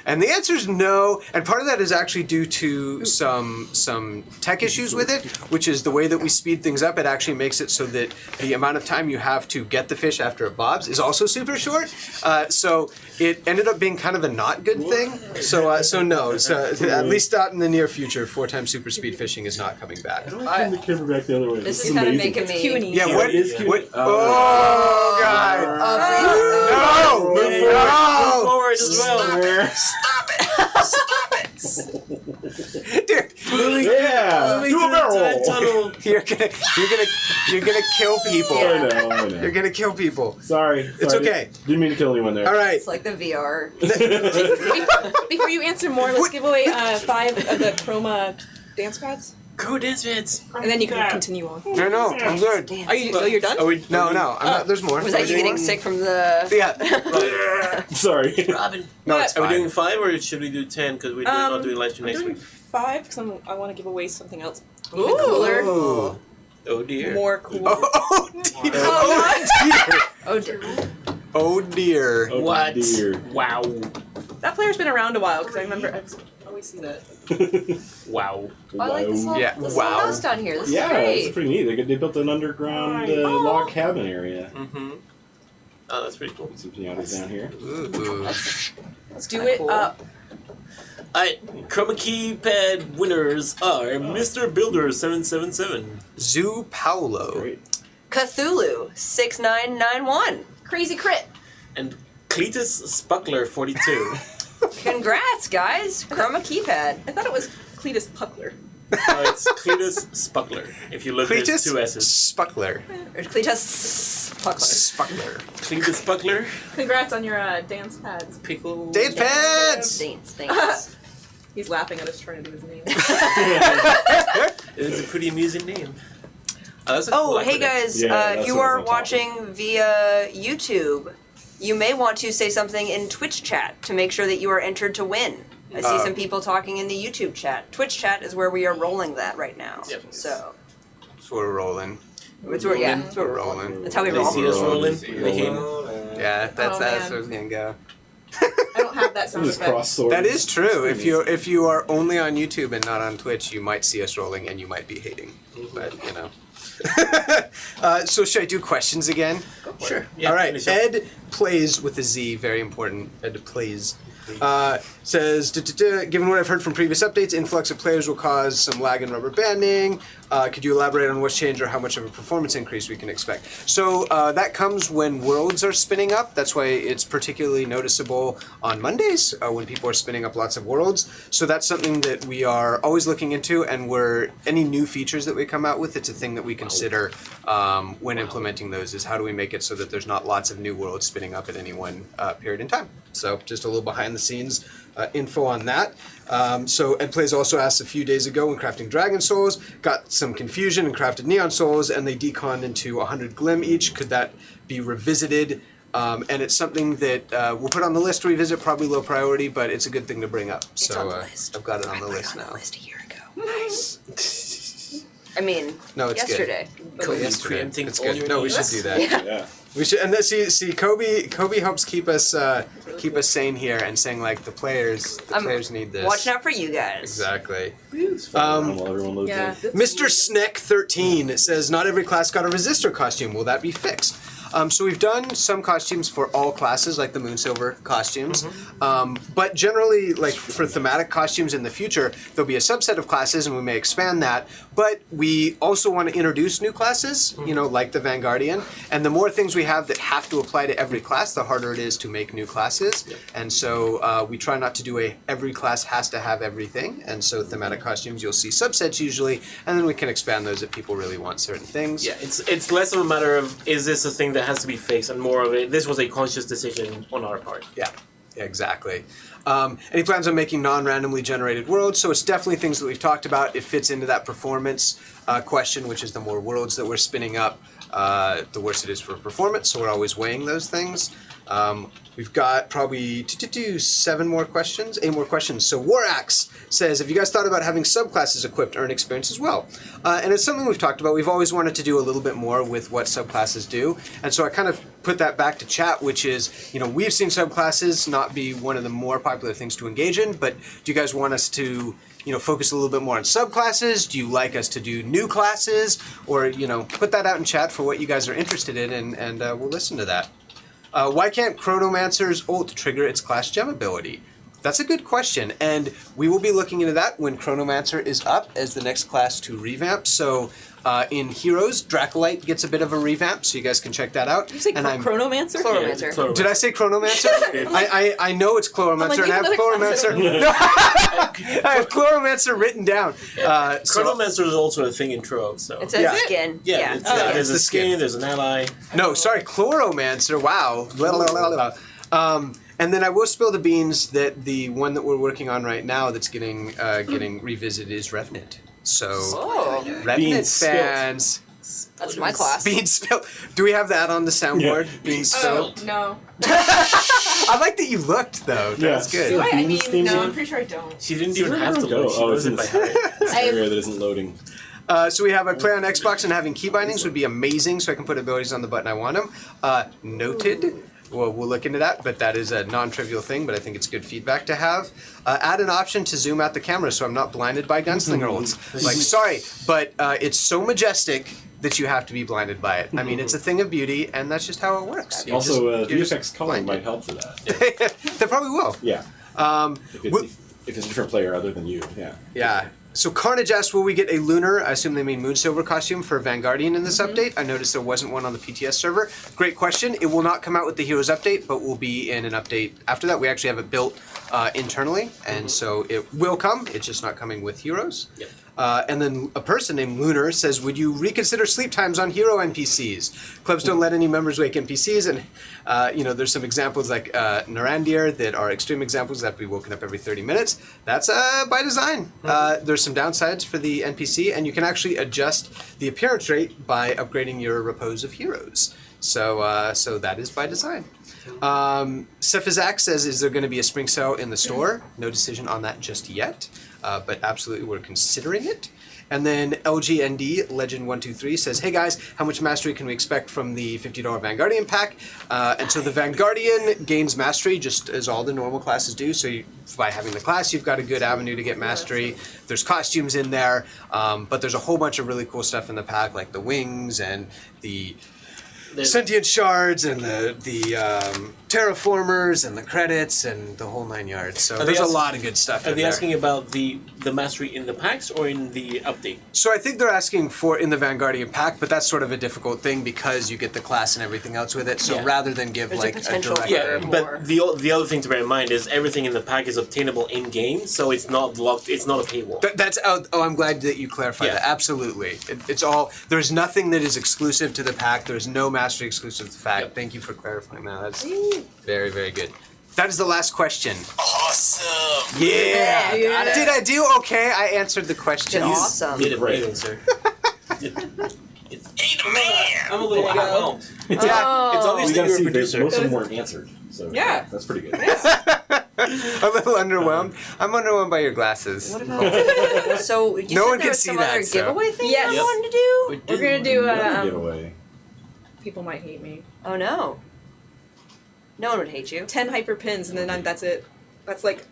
And the answer is no, and part of that is actually due to some tech issues with it, which is the way that we speed things up, it actually makes it so that the amount of time you have to get the fish after it bobs is also super short. So it ended up being kind of a not good thing. So no, at least not in the near future, 4 times super speed fishing is not coming back. Turn the camera back the other way. This This is kind of amazing. making me. Q&E. Yeah, Oh, what it is cute. what? Oh God! No! Move No! forward as well. Dude, Yeah! Moving Do a through the barrel! time tunnel. you're gonna kill people. I know. You're gonna kill people. Sorry. It's okay. Didn't mean to kill anyone there. All right. It's like the VR. Before you answer more, let's give away 5 of the Chroma dance pads, Go dance fits. and then you can continue on. No, I'm good. Are you? Oh, you're done. Are we, No, I'm not. There's more. Was that you getting sick from the? Yeah. Sorry. Robin. No, it's Are we fine. doing 5 or should we do 10? Because we're not doing live stream I'm next doing week. 5 because I want to give away something else. Ooh. Cooler. Ooh. Oh dear. More cool. Oh dear. Oh dear. Oh dear. Oh, What? dear. Wow. That player's been around a while because I remember I always see that. Wow. I like this whole, Yeah, this wow. whole house down here. This is Yeah, it's great. pretty neat. They built an underground log cabin area. Mm-hmm. Oh, that's pretty cool. Some pinatas down here. Ooh. That's Do kinda it cool. up. Chroma keypad winners are Mr. Builder 777. Zoo Paulo. Great. Cthulhu 6991. Crazy crit. And Cletus Spuckler 42. Congrats, guys! Chroma keypad. I thought it was Cletus Puckler. It's Cletus Spuckler. If you look, there's Cletus 2 S's. Spuckler. Or Cletus Puckler. Spuckler. Cletus Spuckler. Congrats on your dance pads. Pickle. Date pads! Thanks. He's laughing at us trying to do his name. It's a pretty amusing name. That's a Oh, cool hey acronym. guys! Yeah, if that's you what are I'm talking watching via YouTube, you may want to say something in Twitch chat to make sure that you are entered to win. I see some people talking in the YouTube chat. Twitch chat is where we are rolling that right now. Yep. So That's where we're rolling. it's where, yeah, that's where we're rolling. Rolling. That's how we They roll. see us rolling. They hate Yeah, that's Oh, that's man. where it's gonna go. I don't have that sound Just effect. cross swords. That is true. If you are only on YouTube and not on Twitch, you might see us rolling and you might be hating. But you know. So should I do questions again? Sure. Yeah, All right. finish up. Ed plays with a Z. Very important. Ed plays. Says, given what I've heard from previous updates, influx of players will cause some lag and rubber banding. Could you elaborate on what's changed or how much of a performance increase we can expect? So that comes when worlds are spinning up. That's why it's particularly noticeable on Mondays when people are spinning up lots of worlds. So that's something that we are always looking into, and any new features that we come out with, it's a thing that we consider when implementing those, is how do we make it so that there's not lots of new worlds spinning up at any one period in time. So just a little behind the scenes info on that. So Ed Plays also asked a few days ago when crafting Dragon Souls, got some confusion and crafted Neon Souls, and they deconned into 100 Glim each. Could that be revisited And it's something that we'll put on the list to revisit, probably low priority, but it's a good thing to bring up. It's So on the list. I've got it on the I put list it on now. the list a year ago. Nice. I mean, No, it's good. yesterday. But Kobe's Yesterday. preempting It's all good. your No, we needs. should do that. Yeah. Yeah. We should, and then see, Kobe helps keep us sane here and saying like the players need this. Watching out for you guys. Exactly. It's fun while everyone loads Yeah. in. Mr. Sneck13 says, not every class got a resistor costume. Will that be fixed? So we've done some costumes for all classes, like the Moonsilver costumes. But generally, like for thematic costumes in the future, there'll be a subset of classes, and we may expand that. But we also want to introduce new classes, you know, like the Vanguardian. And the more things we have that have to apply to every class, the harder it is to make new classes. And so we try not to do every class has to have everything. And so thematic costumes, you'll see subsets usually, and then we can expand those if people really want certain things. Yeah, it's less of a matter of is this a thing that has to be fixed, and more of it. This was a conscious decision on our part. Yeah, exactly. And he plans on making non-randomly generated worlds, so it's definitely things that we've talked about. It fits into that performance question, which is the more worlds that we're spinning up, the worse it is for performance, so we're always weighing those things. We've got probably 8 more questions. So Warax says, have you guys thought about having subclasses equipped earn experience as well? And it's something we've talked about. We've always wanted to do a little bit more with what subclasses do. And so I kind of put that back to chat, which is, you know, we've seen subclasses not be one of the more popular things to engage in, but do you guys want us to, you know, focus a little bit more on subclasses? Do you like us to do new classes? Or, you know, put that out in chat for what you guys are interested in, and we'll listen to that. Why can't Chronomancer's ult trigger its class gem ability? That's a good question, and we will be looking into that when Chronomancer is up as the next class to revamp. So in Heroes, Dracolite gets a bit of a revamp, so you guys can check that out. Did you say Chronomancer. Chronomancer? Chronomancer. Did I say Chronomancer? I know it's Chloromancer, like, and I have another class Chloromancer. I No, I have Chloromancer written down. Chronomancer is also a thing in Trove, so It's a Yeah. skin. yeah, it's, Oh, there's it's a the skin. skin, there's an ally. No, sorry, Chloromancer. Wow. And then I will spill the beans that the one that we're working on right now that's getting revisited is Revenant. So Oh, Revenant Beans spilled. fans, that's my class. beans spilled. Do we have that on the soundboard? Yeah. Beans Oh, spilled. no. I like that you looked though. That's Yeah. Do good. I? I Beans mean, theme no, song? I'm pretty sure I don't. She didn't even have to Go. load. She Oh, knows it's it by in heart. this area that isn't loading. So we have a play on Xbox, and having key bindings would be amazing, so I can put abilities on the button I want them. Noted. Well, we'll look into that, but that is a non-trivial thing, but I think it's good feedback to have. Add an option to zoom out the camera so I'm not blinded by gunslinger ults. Like, sorry, but it's so majestic that you have to be blinded by it. I mean, it's a thing of beauty, and that's just how it works. You're Also, just VFX color blinded. might help for that. They probably will. Yeah. If it's a different player other than you, yeah. Yeah. So Carnage asked, will we get a lunar, I assume they mean Moonsilver costume for Vanguardian in this update? I noticed there wasn't one on the PTS server. Great question. It will not come out with the Heroes update, but will be in an update after that. We actually have it built internally, and so it will come. It's just not coming with Heroes. Yep. And then a person named Lunar says, would you reconsider sleep times on hero NPCs? Clubs don't let any members wake NPCs, and you know, there's some examples like Narandir that are extreme examples that have to be woken up every 30 minutes. That's by design. There's some downsides for the NPC, and you can actually adjust the appearance rate by upgrading your repose of heroes. So so that is by design. Cephazak says, is there going to be a spring sale in the store? No decision on that just yet, but absolutely we're considering it. And then LGND Legend 123 says, hey guys, how much mastery can we expect from the $50 Vanguardian pack? And so the Vanguardian gains mastery just as all the normal classes do. So by having the class, you've got a good avenue to get mastery. There's costumes in there, but there's a whole bunch of really cool stuff in the pack, like the wings and the sentient shards and the terraformers and the credits and the whole 9 yards. So there's a lot of good stuff Are in they there. asking about the mastery in the packs or in the update? So I think they're asking for in the Vanguardian pack, but that's sort of a difficult thing because you get the class and everything else with it. So Yeah. rather than give There's a like a potential direct... for- Yeah, more. but the other thing to bear in mind is everything in the pack is obtainable in game, so it's not locked. It's not a paywall. That's I'm glad that you clarified Yeah. that. Absolutely, it's all. There's nothing that is exclusive to the pack. There's no mastery exclusive to the pack. Yep. Thank you for clarifying that. That's very, very good. That is the last question. Awesome. Yeah. got it. Did I do okay? I answered the question. Did awesome. Did it Great. amazing, sir. I'm a little overwhelmed. It's obvious We that gotta you're a see, producer. most of them weren't answered. So Yeah. that's pretty good. A little underwhelmed. I'm underwhelmed by your glasses. What about? So you No said one there can was see some that, other so- giveaway thing Yes. I wanted to do. We're gonna do Another giveaway. people might hate me. Oh no. No one would hate you. 10 hyper pins and then that's it. That's like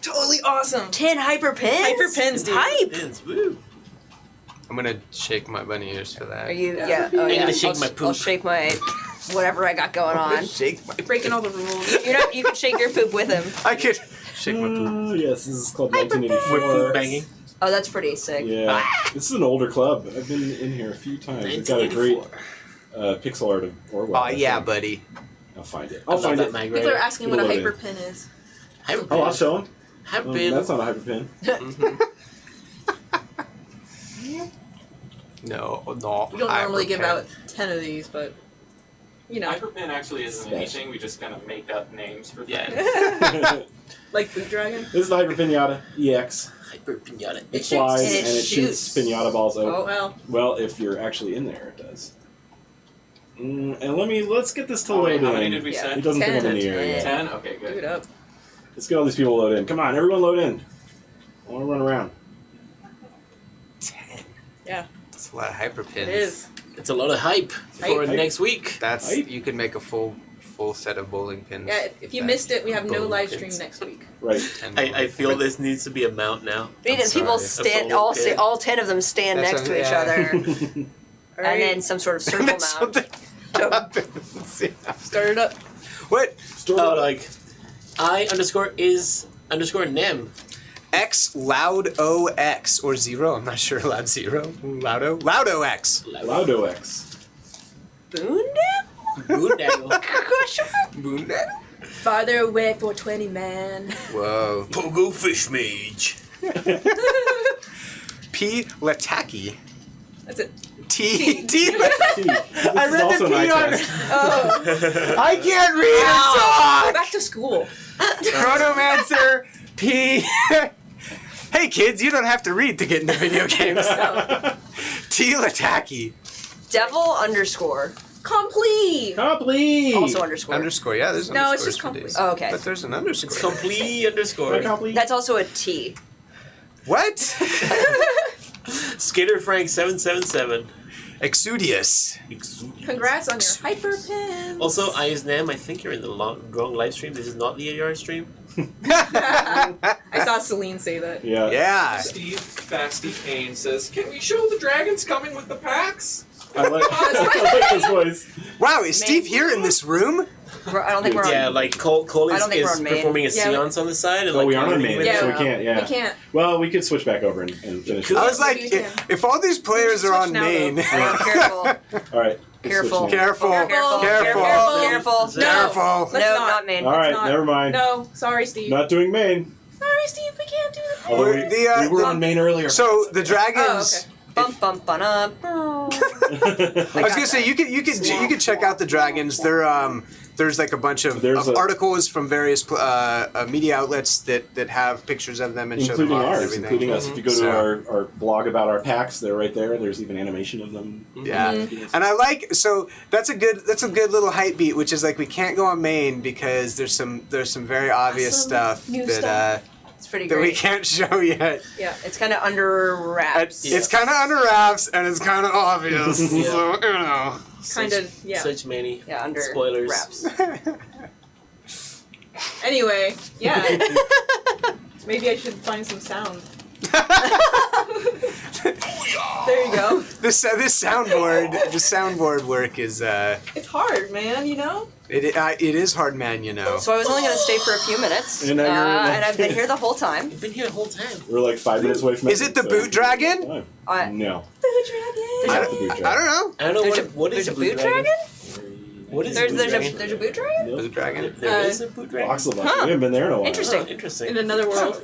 totally awesome. 10 hyper pins. Hyper pins, dude. Hype. Pins, woo. I'm gonna shake my bunny ears for that. Are you? Yeah. Yeah. Oh, I'm yeah. gonna shake I'll, my I'll poop. shake my whatever I got going on. Shake my. Breaking all the rules. You know, you can shake your poop with him. I could shake my poop. Yes, this is called We're 1984. poop banging. Oh, that's pretty sick. Yeah, this is an older club. I've been in here a few times. It's got a great 1984. pixel art of Orwell. Oh I yeah, think. buddy. I'll find it. I I'll love find that it. mag People are right. asking what a Load hyper in. pin is. Hyper Oh, I'll pin. show him. Hyper pin. That's not a hyperpin. No. We don't normally give out 10 of these, but you know, Hyperpin actually isn't anything. We just kind of make up names for Yeah. things. like Boot Dragon. This is the Hyper Pinata EX. Hyper pinata. It flies and it and it shoots shoots. pinata balls out. Oh well. Well, if you're actually in there, it does. And let's get this to Oh, wait, load how many in. did we Yeah. send? It doesn't come up in the 10. air yet. 10? Okay, Do it good. up. Let's get all these people load in. Come on, everyone load in. I want to run around. 10. Yeah, That's a lot of hyper pins. it is. It's a lot of hype for Hype. next week. That's Hype. you could make a full set of bowling pins. Yeah, if you That- missed it, we have no bowling live pins. stream next week. Right. And I feel this needs to be a mount now. We need I'm people sorry. stand A all bowling pin. all 10 of them stand That's next to a- each yeah. other, All and then some sort of circle And then mount. something happens. Yeah. start it up. What? Oh, like I_is_nem. X loud O X or 0. I'm not sure. Loud 0. Loudo X. Laudo X. Boondam? Boondaggle. Question mark? Boondaggle? Farther away for 20 man. Whoa. Pogo fish mage. P Lataki. That's it. T. See, this I is read also the an P eye on test. Oh, I can't read go or talk. back to school. Chronomancer P. Hey kids, you don't have to read to get into video games. T Lataki. Devil underscore. Complete. Complete. Also underscore. Underscore, yeah, there's No, it's underscores just for complete. days. Oh, okay. But there's an underscore. It's complete underscore. Complete. That's also a T. What? Skater Frank 777. Exudius. Congrats on your hyper pin. Also, I use Nem. I think you're in the wrong live stream. This is not the AR stream. I saw Celine say that. Yeah. Yeah. Steve Fasty Kane says, "Can we show the dragons coming with the packs?" I like his voice. Wow, is Steve here in this room? I don't think we're on. Yeah, like Cole I is, don't think we're on main. performing a Yeah, seance on the side. And Oh, like we are on communicating main, with so them. we can't. Yeah. We can't. Well, we could switch back over and finish. Cool. I was like, Maybe we can. if all these players are on Switch now, main. though. Oh, careful. All right. let's Careful. switch now. Careful. Careful. Careful. Careful. No. Careful. Let's No, not. not main. All right. not. Never mind. No, sorry, Steve. Not doing main. Sorry, Steve. We can't do that. Although we, The, we were on main earlier. So the dragons. Oh, Bum bum bum up. I was gonna say you could check out the dragons. They're there's like a bunch of articles from various media outlets that have pictures of them and show them including off and ours, everything. including us. If you go to So- our blog about our packs, they're right there. There's even animation of them. Yeah, and I like so that's a good little hype beat, which is like we can't go on main because there's some very obvious Awesome stuff new that It's pretty that we great. can't show yet. Yeah. It's kind of under wraps. It's kind of under wraps and it's kind of obvious. So you know. Kind of. Yeah. Such many Yeah, under spoilers. wraps. Anyway, yeah. Maybe I should find some sound. There you go. This soundboard work is It's hard, man. You know. it is hard, man. You know. So I was only going to stay for a few minutes, And now you're like- and I've been here the whole time. You've been here the whole time. We're like 5 minutes away from. Is it the boot dragon? I- No. The dragon. Not the boot dragon. I don't know. I don't know There's what is a a boot dragon? What is There's a boot dragon? there's a boot dragon? Nope. Boot dragon. There is a boot dragon. Voxel Buster. We haven't been there in a while. Interesting. Oh, interesting. In another world.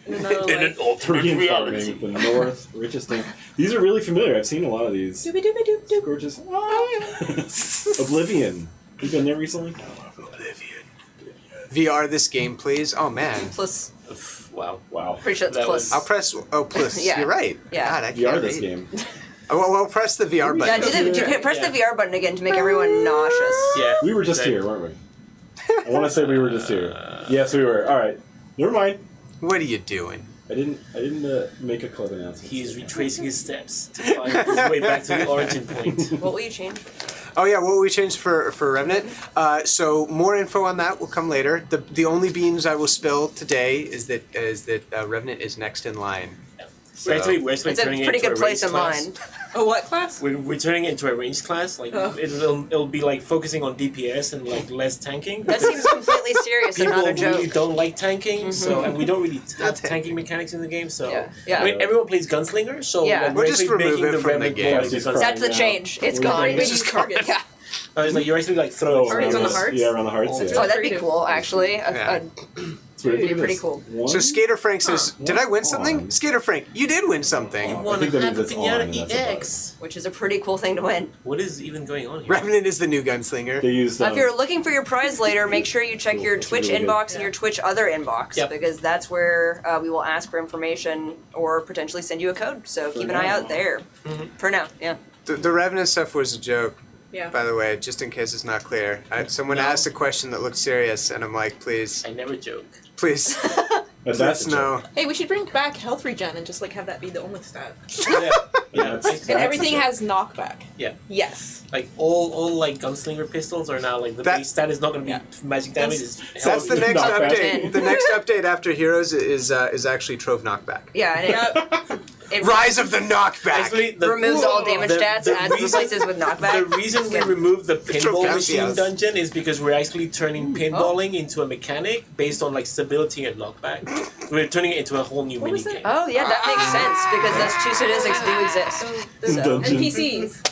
In another In an life. alternate Korean reality. farming, the north, richest thing. These are really familiar. I've seen a lot of these. Doobie doobie doop doop. Gorgeous. Oblivion. You been there recently? Oblivion. VR this game, please. Oh man. Plus, Wow. Wow. pretty sure it's That plus. was- I'll press. Oh, plus. Yeah. You're right. Yeah. God, I VR can't this read. game. Well, press the VR Yeah, button. press the VR button again to make everyone nauseous. Yeah. We were just here, weren't we? I want to say we were just here. Yes, we were. All right. Never mind. What are you doing? I didn't make a club announcement. He is retracing his steps to find his way back to the origin point. What will you change? Oh yeah, what we changed for Revenant. So more info on that will come later. The only beans I will spill today is that Revenant is next in line. We're actually It's a turning it pretty into good a place ranged in class. line. Oh, what class? We're turning it into a ranged class. Like it'll be like focusing on DPS and like less tanking. That seems completely serious and People not a joke. really don't like tanking, so and we don't really have tanking mechanics in the game. So Yeah. I mean, everyone plays gunslinger, so Yeah. like, We'll we're just actually remove making it the from the Revenant game. more like a gunslinger. That's the change. It's gone. We use targets. Yeah. It's like you're actually like throwing Targets on the hearts? Yeah, around the hearts. Oh, Yeah. Oh, that'd be cool, actually. Yeah. So we're It'd be doing pretty this cool. one- So Skater Frank says, "Did I win Come something?" on. Skater Frank, you did win something. I think that means it's on, and that's EX. Which is a pretty cool thing to win. What is even going on here? Revenant is the new gunslinger. They used. If you're looking for your prize later, make sure you check your That's Twitch really good. inbox and your Twitch other inbox Yep. because that's where we will ask for information or potentially send you a code. So keep an eye out there. For now, yeah. The Revenant stuff was a joke, Yeah. by the way, just in case it's not clear. Someone No. asked a question that looked serious, and I'm like, please, I never joke. please, But let's know. Hey, we should bring back health regen and just like have that be the only stat. Yeah, That's And a everything joke. has knockback. Yeah. Yes. like all like gunslinger pistols are now like the That- base stat is not going to be magic damage. It's That's the next Knockback. update. The next update after Heroes is actually Trove Knockback. Yeah, and Yep. it Rise of the Knockback. Actually, removes all damage the- stats, the adds the reason- places with The knockback. reason we Yeah. removed the Trove pinball counts, machine yes. dungeon is because we're actually turning pinballing into a mechanic based on like stability and knockback. We're turning it into a whole new What was minigame. Oh yeah, that makes sense because those two statistics do exist. So. Dungeon. NPCs.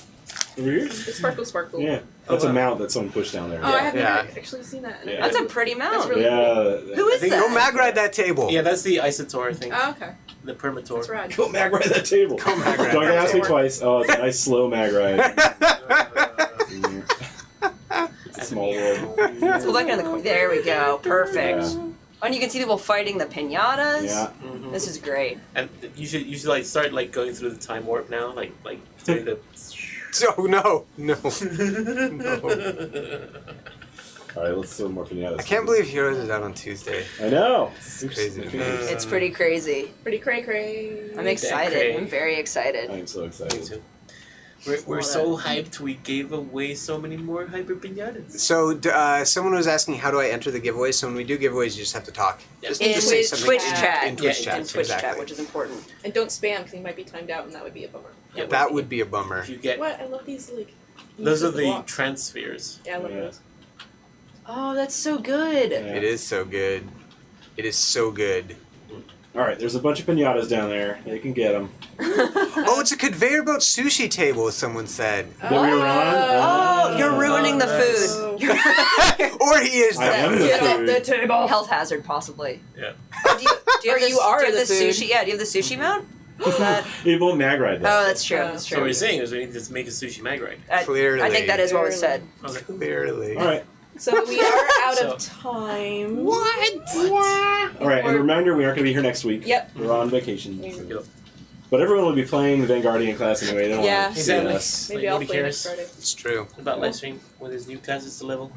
Over here? The sparkle. Yeah, that's wow. a mount that someone pushed down there. Oh, I haven't Yeah. actually seen that. Yeah. That's a pretty mount. That's really Yeah. Who is think- that? Go mag ride that table. Yeah, that's the Isotor thing. Oh, okay. The Permator. That's rad. Go mag ride that table. Go mag ride Don't that ask me table. twice. Oh, it's a nice slow mag ride. It's a small world. Let's go back into the corner. There we go. Perfect. Yeah. Oh, and you can see people fighting the pinatas. Yeah. Mhm. This is great. And you should like start like going through the time warp now, like doing the. Oh no. All right, let's throw more pinatas. I can't believe Heroes is out on Tuesday. I know. It's crazy. It's pretty crazy. Pretty cray. I'm excited. cray. I'm very excited. I'm so Me excited. too. We're so hyped. We gave away so many more hyper pinatas. So someone was asking, how do I enter the giveaways? So when we do giveaways, you just have to talk. Yeah. Just, In just say something Twitch in, chat. In Twitch Yeah, chat. And Twitch exactly. chat, which is important. And don't spam because you might be timed out and that would be a bummer. Yeah, That would be a bummer. If you get What? I love these like. those are the blocks. transfers. Yeah, I love Yeah. those. Oh, that's so good. Yeah. It is so good. It is so good. All right, there's a bunch of pinatas down there. You can get them. Oh, it's a conveyor belt sushi table, someone said. That we were on? Oh, you're ruining the nice. food. You're Or he is I am the the Get off food. the table. health hazard, possibly. Yeah. Oh, do you Or have you the, are do you have the food. sushi? Yeah, do you have the sushi mount? Is that? It won't mag ride Oh, that. that's true. That's So true. what we're saying is we need to make a sushi mag ride. Clearly. I think that is what was said. Okay. Clearly. All right. So we are out So- of time. All right, and a reminder, we aren't going to be here next week. Yep. We're on vacation. Yep. But everyone will be playing the Vanguardian class anyway. They don't Yeah. want to see Exactly. us. Maybe Like, I'll nobody play cares. next Friday. It's true. About Livestream when there's new classes to level.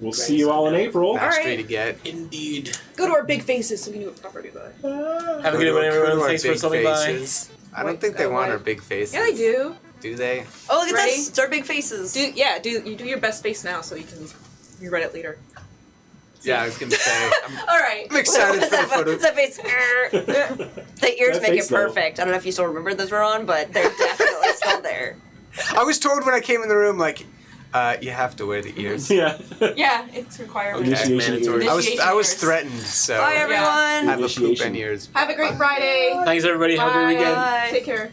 We'll see you all in April. Mastery to get. Indeed. Go to our big faces so we can do a proper goodbye. Have a good one, Go to everyone. our Thanks for big stopping by. faces. I don't think they want our big faces. Yeah, they do. Do they? Oh, look at Ready? this. It's our big faces. Do your best face now so you can regret it later. Yeah, I was gonna say. All right. I'm excited What's for the that, photo. what's that face? The ears That make face, it though. perfect. I don't know if you still remember those were on, but they're definitely still there. I was told when I came in the room, like, you have to wear the ears. Yeah. Yeah, it's required. Okay. Initiation Mandatory. ears. I was threatened, so Bye, I everyone. have a poop Initiation. in ears. Have a great Friday. Thanks, everybody. Have a good Bye. weekend. Bye. Take care.